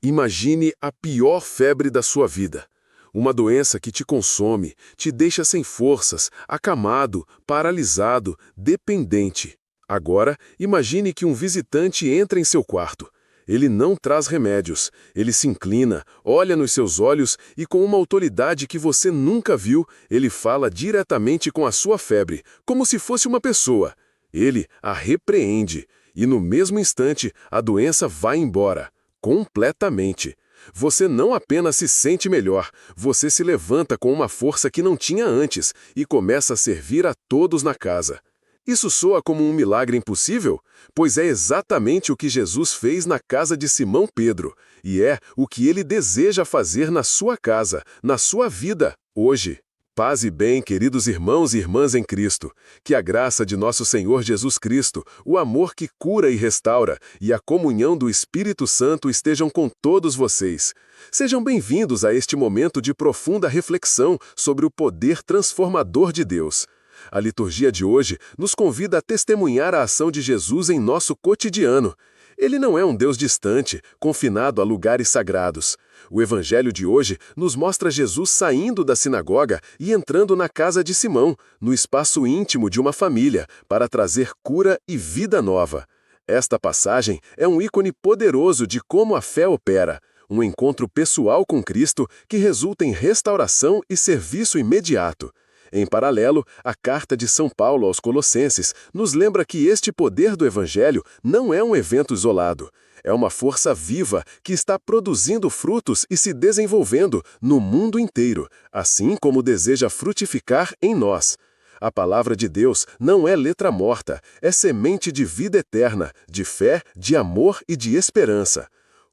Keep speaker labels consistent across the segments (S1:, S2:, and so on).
S1: Imagine a pior febre da sua vida. Uma doença que te consome, te deixa sem forças, acamado, paralisado, dependente. Agora, imagine que um visitante entra em seu quarto. Ele não traz remédios. Ele se inclina, olha nos seus olhos e, com uma autoridade que você nunca viu, ele fala diretamente com a sua febre, como se fosse uma pessoa. Ele a repreende. E no mesmo instante, a doença vai embora. Completamente. Você não apenas se sente melhor, você se levanta com uma força que não tinha antes e começa a servir a todos na casa. Isso soa como um milagre impossível? Pois é exatamente o que Jesus fez na casa de Simão Pedro, e é o que ele deseja fazer na sua casa, na sua vida, hoje. Paz e bem, queridos irmãos e irmãs em Cristo, que a graça de nosso Senhor Jesus Cristo, o amor que cura e restaura, e a comunhão do Espírito Santo estejam com todos vocês. Sejam bem-vindos a este momento de profunda reflexão sobre o poder transformador de Deus. A liturgia de hoje nos convida a testemunhar a ação de Jesus em nosso cotidiano. Ele não é um Deus distante, confinado a lugares sagrados. O Evangelho de hoje nos mostra Jesus saindo da sinagoga e entrando na casa de Simão, no espaço íntimo de uma família, para trazer cura e vida nova. Esta passagem é um ícone poderoso de como a fé opera, um encontro pessoal com Cristo que resulta em restauração e serviço imediato. Em paralelo, a carta de São Paulo aos Colossenses nos lembra que este poder do Evangelho não é um evento isolado. É uma força viva que está produzindo frutos e se desenvolvendo no mundo inteiro, assim como deseja frutificar em nós. A palavra de Deus não é letra morta, é semente de vida eterna, de fé, de amor e de esperança.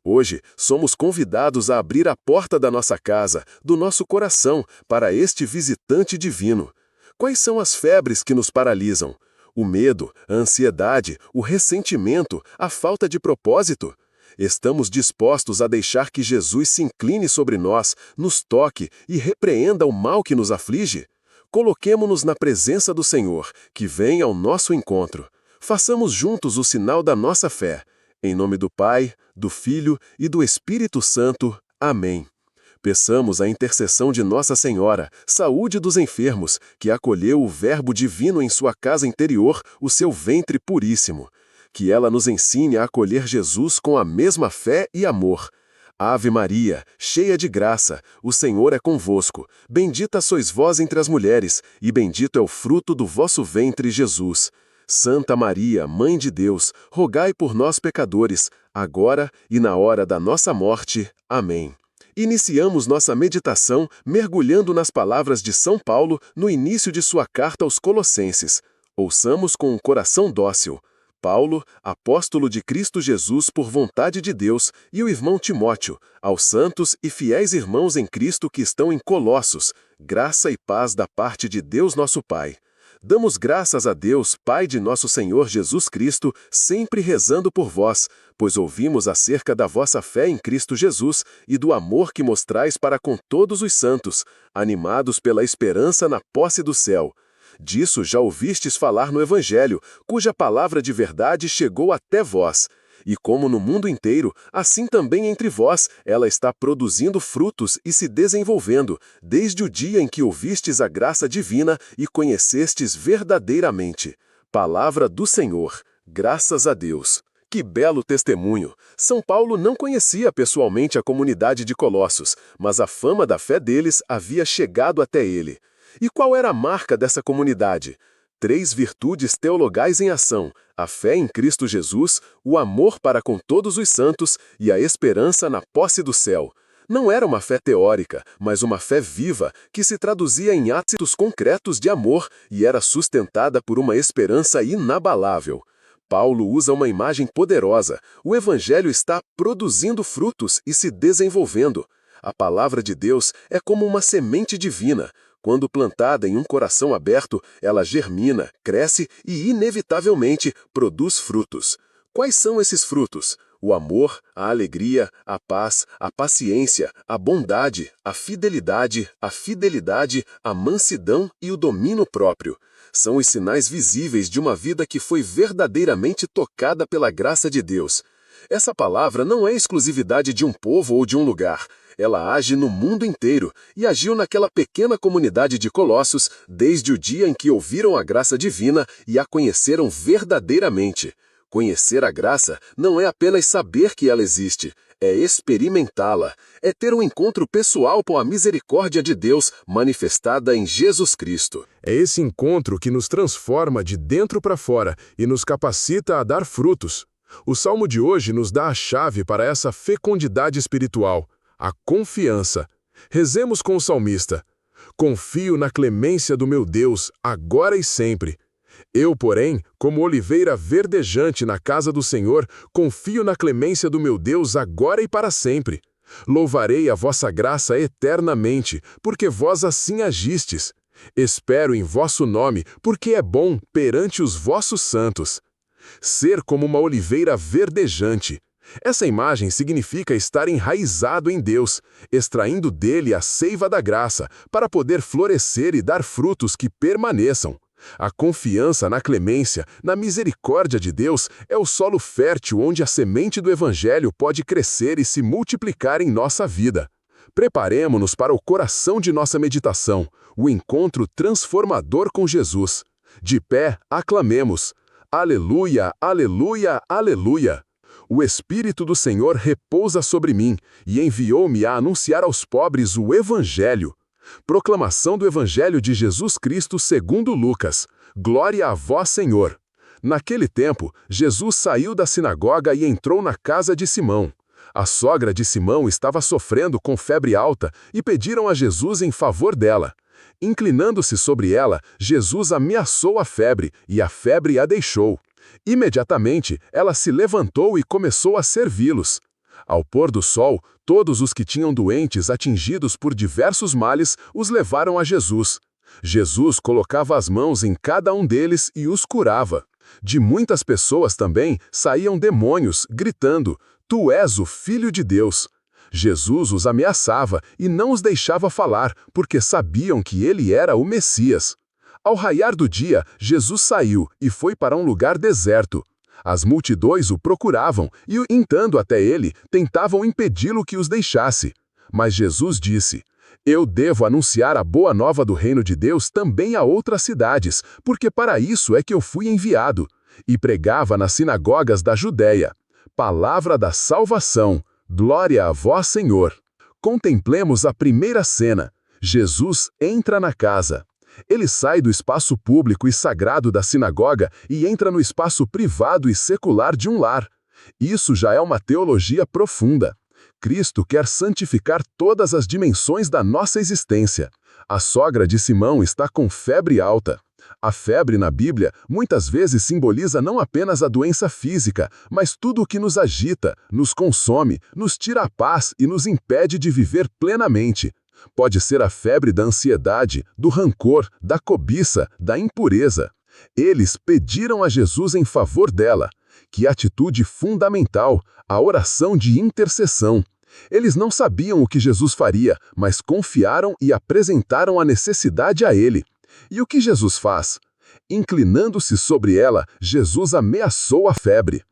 S1: Hoje, somos convidados a abrir a porta da nossa casa, do nosso coração, para este visitante divino. Quais são as febres que nos paralisam? O medo, a ansiedade, o ressentimento, a falta de propósito? Estamos dispostos a deixar que Jesus se incline sobre nós, nos toque e repreenda o mal que nos aflige? Coloquemo-nos na presença do Senhor, que vem ao nosso encontro. Façamos juntos o sinal da nossa fé. Em nome do Pai, do Filho e do Espírito Santo. Amém. Peçamos a intercessão de Nossa Senhora, saúde dos enfermos, que acolheu o Verbo divino em sua casa interior, o seu ventre puríssimo. Que ela nos ensine a acolher Jesus com a mesma fé e amor. Ave Maria, cheia de graça, o Senhor é convosco. Bendita sois vós entre as mulheres, e bendito é o fruto do vosso ventre, Jesus. Santa Maria, Mãe de Deus, rogai por nós pecadores, agora e na hora da nossa morte. Amém. Iniciamos nossa meditação mergulhando nas palavras de São Paulo no início de sua carta aos Colossenses. Ouçamos com um coração dócil. Paulo, apóstolo de Cristo Jesus por vontade de Deus, e o irmão Timóteo, aos santos e fiéis irmãos em Cristo que estão em Colossos, graça e paz da parte de Deus nosso Pai. Damos graças a Deus, Pai de nosso Senhor Jesus Cristo, sempre rezando por vós, pois ouvimos acerca da vossa fé em Cristo Jesus e do amor que mostrais para com todos os santos, animados pela esperança na posse do céu. Disso já ouvistes falar no Evangelho, cuja palavra de verdade chegou até vós. E como no mundo inteiro, assim também entre vós, ela está produzindo frutos e se desenvolvendo, desde o dia em que ouvistes a graça divina e conhecestes verdadeiramente. Palavra do Senhor. Graças a Deus. Que belo testemunho! São Paulo não conhecia pessoalmente a comunidade de Colossos, mas a fama da fé deles havia chegado até ele. E qual era a marca dessa comunidade? 3 virtudes teologais em ação: a fé em Cristo Jesus, o amor para com todos os santos e a esperança na posse do céu. Não era uma fé teórica, mas uma fé viva que se traduzia em atos concretos de amor e era sustentada por uma esperança inabalável. Paulo usa uma imagem poderosa. O Evangelho está produzindo frutos e se desenvolvendo. A palavra de Deus é como uma semente divina. Quando plantada em um coração aberto, ela germina, cresce e, inevitavelmente, produz frutos. Quais são esses frutos? O amor, a alegria, a paz, a paciência, a bondade, a fidelidade, a mansidão e o domínio próprio. São os sinais visíveis de uma vida que foi verdadeiramente tocada pela graça de Deus. Essa palavra não é exclusividade de um povo ou de um lugar. Ela age no mundo inteiro e agiu naquela pequena comunidade de Colossos desde o dia em que ouviram a graça divina e a conheceram verdadeiramente. Conhecer a graça não é apenas saber que ela existe, é experimentá-la, é ter um encontro pessoal com a misericórdia de Deus manifestada em Jesus Cristo. É esse encontro que nos transforma de dentro para fora e nos capacita a dar frutos. O Salmo de hoje nos dá a chave para essa fecundidade espiritual, a confiança. Rezemos com o salmista: confio na clemência do meu Deus, agora e sempre. Eu, porém, como oliveira verdejante na casa do Senhor, confio na clemência do meu Deus agora e para sempre. Louvarei a vossa graça eternamente, porque vós assim agistes. Espero em vosso nome, porque é bom perante os vossos santos. Ser como uma oliveira verdejante. Essa imagem significa estar enraizado em Deus, extraindo dele a seiva da graça, para poder florescer e dar frutos que permaneçam. A confiança na clemência, na misericórdia de Deus, é o solo fértil onde a semente do Evangelho pode crescer e se multiplicar em nossa vida. Preparemo-nos para o coração de nossa meditação, o encontro transformador com Jesus. De pé, aclamemos: Aleluia, aleluia, aleluia! O Espírito do Senhor repousa sobre mim e enviou-me a anunciar aos pobres o Evangelho. Proclamação do Evangelho de Jesus Cristo segundo Lucas. Glória a vós, Senhor. Naquele tempo, Jesus saiu da sinagoga e entrou na casa de Simão. A sogra de Simão estava sofrendo com febre alta e pediram a Jesus em favor dela. Inclinando-se sobre ela, Jesus ameaçou a febre e a febre a deixou. Imediatamente, ela se levantou e começou a servi-los. Ao pôr do sol, todos os que tinham doentes atingidos por diversos males os levaram a Jesus. Jesus colocava as mãos em cada um deles e os curava. De muitas pessoas também saíam demônios, gritando: Tu és o Filho de Deus. Jesus os ameaçava e não os deixava falar, porque sabiam que ele era o Messias. Ao raiar do dia, Jesus saiu e foi para um lugar deserto. As multidões o procuravam e, indo até ele, tentavam impedi-lo que os deixasse. Mas Jesus disse: Eu devo anunciar a boa nova do reino de Deus também a outras cidades, porque para isso é que eu fui enviado. E pregava nas sinagogas da Judéia. Palavra da salvação. Glória a vós, Senhor. Contemplemos a primeira cena. Jesus entra na casa. Ele sai do espaço público e sagrado da sinagoga e entra no espaço privado e secular de um lar. Isso já é uma teologia profunda. Cristo quer santificar todas as dimensões da nossa existência. A sogra de Simão está com febre alta. A febre na Bíblia muitas vezes simboliza não apenas a doença física, mas tudo o que nos agita, nos consome, nos tira a paz e nos impede de viver plenamente. Pode ser a febre da ansiedade, do rancor, da cobiça, da impureza. Eles pediram a Jesus em favor dela. Que atitude fundamental, a oração de intercessão. Eles não sabiam o que Jesus faria, mas confiaram e apresentaram a necessidade a ele. E o que Jesus faz? Inclinando-se sobre ela, Jesus ameaçou a febre.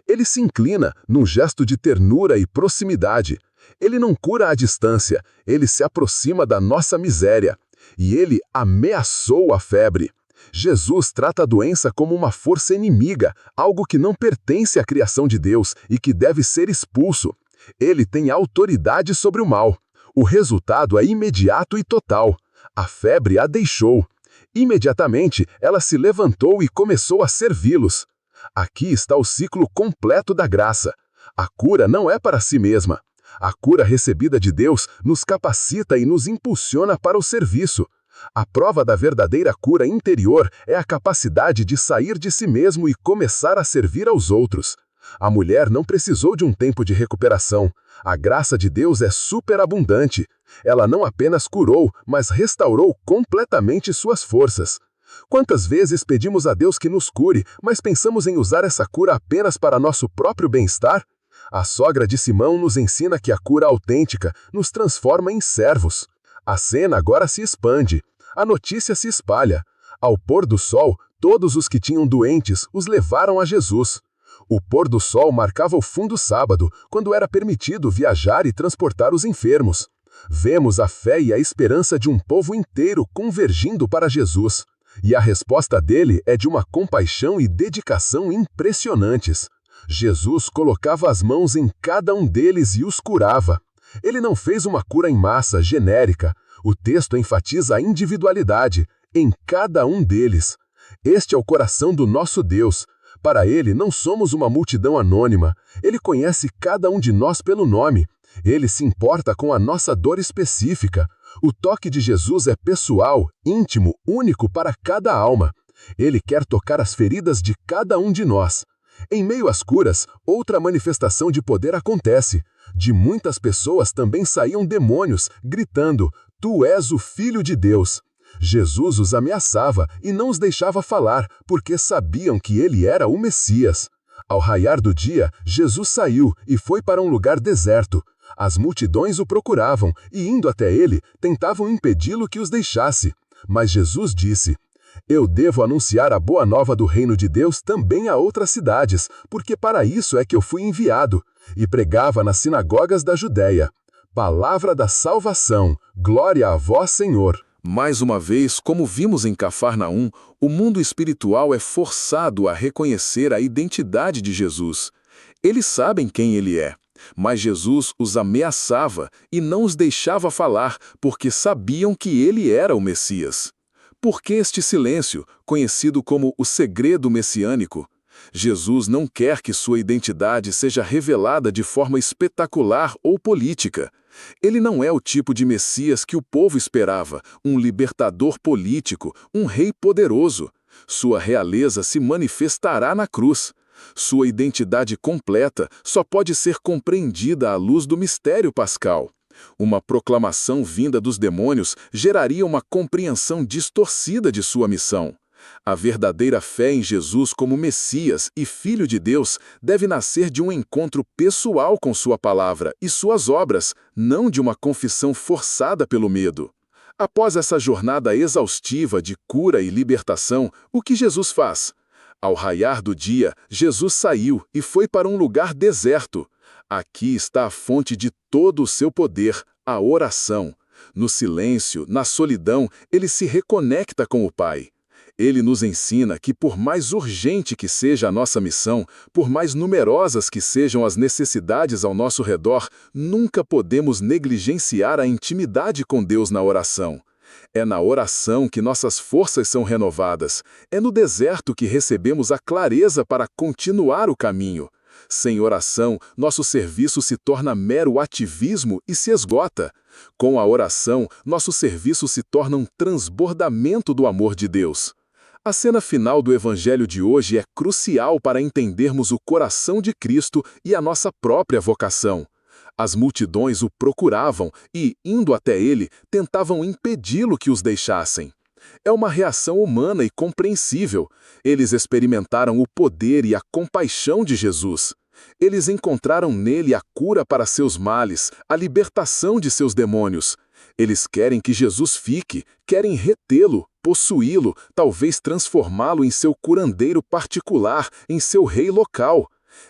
S1: Ele se inclina num gesto de ternura e proximidade. Ele não cura à distância, ele se aproxima da nossa miséria. E ele ameaçou a febre. Jesus trata a doença como uma força inimiga, algo que não pertence à criação de Deus e que deve ser expulso. Ele tem autoridade sobre o mal. O resultado é imediato e total. A febre a deixou. Imediatamente, ela se levantou e começou a servi-los. Aqui está o ciclo completo da graça. A cura não é para si mesma. A cura recebida de Deus nos capacita e nos impulsiona para o serviço. A prova da verdadeira cura interior é a capacidade de sair de si mesmo e começar a servir aos outros. A mulher não precisou de um tempo de recuperação. A graça de Deus é superabundante. Ela não apenas curou, mas restaurou completamente suas forças. Quantas vezes pedimos a Deus que nos cure, mas pensamos em usar essa cura apenas para nosso próprio bem-estar? A sogra de Simão nos ensina que a cura autêntica nos transforma em servos. A cena agora se expande. A notícia se espalha. Ao pôr do sol, todos os que tinham doentes os levaram a Jesus. O pôr do sol marcava o fim do sábado, quando era permitido viajar e transportar os enfermos. Vemos a fé e a esperança de um povo inteiro convergindo para Jesus. E a resposta dele é de uma compaixão e dedicação impressionantes. Jesus colocava as mãos em cada um deles e os curava. Ele não fez uma cura em massa, genérica. O texto enfatiza a individualidade em cada um deles. Este é o coração do nosso Deus. Para ele, não somos uma multidão anônima. Ele conhece cada um de nós pelo nome. Ele se importa com a nossa dor específica. O toque de Jesus é pessoal, íntimo, único para cada alma. Ele quer tocar as feridas de cada um de nós. Em meio às curas, outra manifestação de poder acontece. De muitas pessoas também saíam demônios, gritando: "Tu és o Filho de Deus." Jesus os ameaçava e não os deixava falar, porque sabiam que ele era o Messias. Ao raiar do dia, Jesus saiu e foi para um lugar deserto. As multidões o procuravam e, indo até ele, tentavam impedi-lo que os deixasse. Mas Jesus disse: "Eu devo anunciar a boa nova do reino de Deus também a outras cidades, porque para isso é que eu fui enviado." E pregava nas sinagogas da Judéia. Palavra da salvação. Glória a vós, Senhor. Mais uma vez, como vimos em Cafarnaum, o mundo espiritual é forçado a reconhecer a identidade de Jesus. Eles sabem quem ele é, mas Jesus os ameaçava e não os deixava falar, porque sabiam que ele era o Messias. Por que este silêncio, conhecido como o segredo messiânico? Jesus não quer que sua identidade seja revelada de forma espetacular ou política. Ele não é o tipo de Messias que o povo esperava, um libertador político, um rei poderoso. Sua realeza se manifestará na cruz. Sua identidade completa só pode ser compreendida à luz do mistério pascal. Uma proclamação vinda dos demônios geraria uma compreensão distorcida de sua missão. A verdadeira fé em Jesus como Messias e Filho de Deus deve nascer de um encontro pessoal com sua palavra e suas obras, não de uma confissão forçada pelo medo. Após essa jornada exaustiva de cura e libertação, o que Jesus faz? Ao raiar do dia, Jesus saiu e foi para um lugar deserto. Aqui está a fonte de todo o seu poder, a oração. No silêncio, na solidão, ele se reconecta com o Pai. Ele nos ensina que, por mais urgente que seja a nossa missão, por mais numerosas que sejam as necessidades ao nosso redor, nunca podemos negligenciar a intimidade com Deus na oração. É na oração que nossas forças são renovadas. É no deserto que recebemos a clareza para continuar o caminho. Sem oração, nosso serviço se torna mero ativismo e se esgota. Com a oração, nosso serviço se torna um transbordamento do amor de Deus. A cena final do Evangelho de hoje é crucial para entendermos o coração de Cristo e a nossa própria vocação. As multidões o procuravam e, indo até ele, tentavam impedi-lo que os deixassem. É uma reação humana e compreensível. Eles experimentaram o poder e a compaixão de Jesus. Eles encontraram nele a cura para seus males, a libertação de seus demônios. Eles querem que Jesus fique, querem retê-lo, possuí-lo, talvez transformá-lo em seu curandeiro particular, em seu rei local.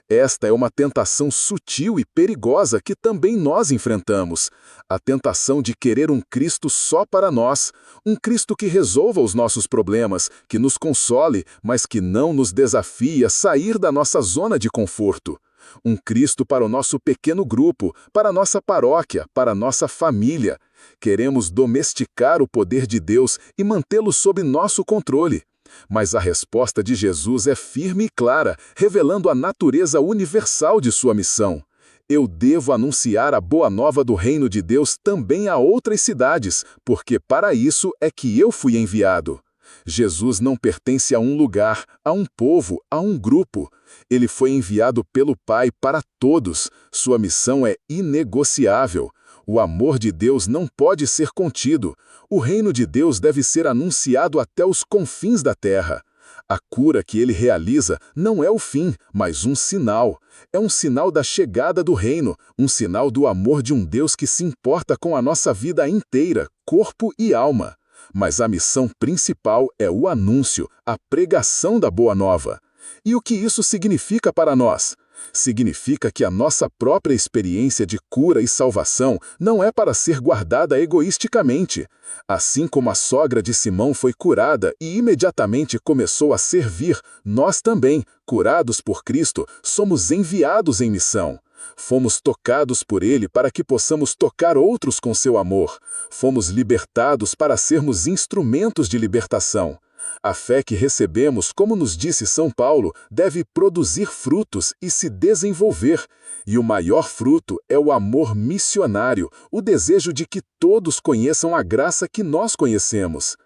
S1: Esta é uma tentação sutil e perigosa que também nós enfrentamos. A tentação de querer um Cristo só para nós, um Cristo que resolva os nossos problemas, que nos console, mas que não nos desafie a sair da nossa zona de conforto. Um Cristo para o nosso pequeno grupo, para a nossa paróquia, para a nossa família. Queremos domesticar o poder de Deus e mantê-lo sob nosso controle. Mas a resposta de Jesus é firme e clara, revelando a natureza universal de sua missão. Eu devo anunciar a boa nova do reino de Deus também a outras cidades, porque para isso é que eu fui enviado. Jesus não pertence a um lugar, a um povo, a um grupo. Ele foi enviado pelo Pai para todos. Sua missão é inegociável. O amor de Deus não pode ser contido. O reino de Deus deve ser anunciado até os confins da terra. A cura que ele realiza não é o fim, mas um sinal. É um sinal da chegada do reino, um sinal do amor de um Deus que se importa com a nossa vida inteira, corpo e alma. Mas a missão principal é o anúncio, a pregação da Boa Nova.
S2: E o que isso significa para nós? Significa que a nossa própria experiência de cura e salvação não é para ser guardada egoisticamente. Assim como a sogra de Simão foi curada e imediatamente começou a servir, nós também, curados por Cristo, somos enviados em missão. Fomos tocados por Ele para que possamos tocar outros com seu amor. Fomos libertados para sermos instrumentos de libertação. A fé que recebemos, como nos disse São Paulo, deve produzir frutos e se desenvolver. E o maior fruto é o amor missionário, o desejo de que todos conheçam a graça que nós conhecemos.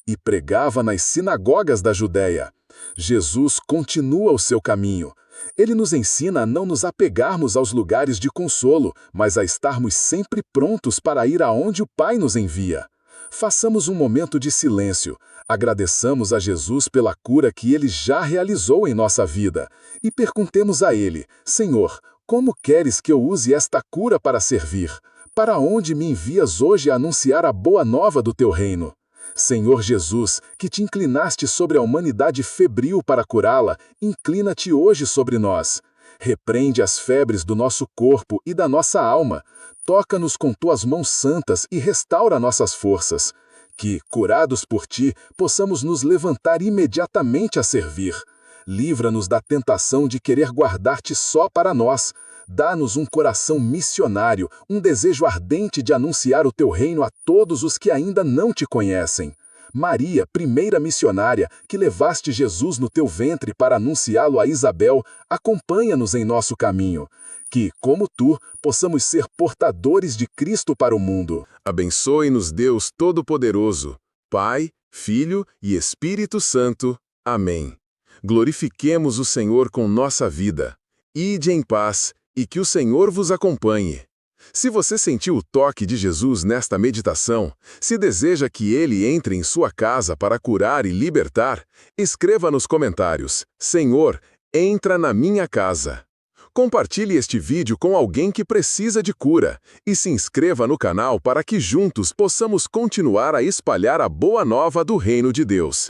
S2: E pregava nas sinagogas da Judéia. Jesus continua o seu caminho. Ele nos ensina a não nos apegarmos aos lugares de consolo, mas a estarmos sempre prontos para ir aonde o Pai nos envia. Façamos um momento de silêncio. Agradeçamos a Jesus pela cura que Ele já realizou em nossa vida. E perguntemos a Ele: Senhor, como queres que eu use esta cura para servir? Para onde me envias hoje a anunciar a boa nova do Teu reino? Senhor Jesus, que te inclinaste sobre a humanidade febril para curá-la, inclina-te hoje sobre nós. Repreende as febres do nosso corpo e da nossa alma. Toca-nos com tuas mãos santas e restaura nossas forças. Que, curados por ti, possamos nos levantar imediatamente a servir. Livra-nos da tentação de querer guardar-te só para nós. Dá-nos um coração missionário, um desejo ardente de anunciar o teu reino a todos os que ainda não te conhecem. Maria, primeira missionária, que levaste Jesus no teu ventre para anunciá-lo a Isabel, acompanha-nos em nosso caminho. Que, como tu, possamos ser portadores de Cristo para o mundo.
S1: Abençoe-nos Deus Todo-Poderoso, Pai, Filho e Espírito Santo. Amém. Glorifiquemos o Senhor com nossa vida. Ide em paz, e que o Senhor vos acompanhe. Se você sentiu o toque de Jesus nesta meditação, se deseja que Ele entre em sua casa para curar e libertar, escreva nos comentários: Senhor, entra na minha casa. Compartilhe este vídeo com alguém que precisa de cura e se inscreva no canal para que juntos possamos continuar a espalhar a boa nova do Reino de Deus.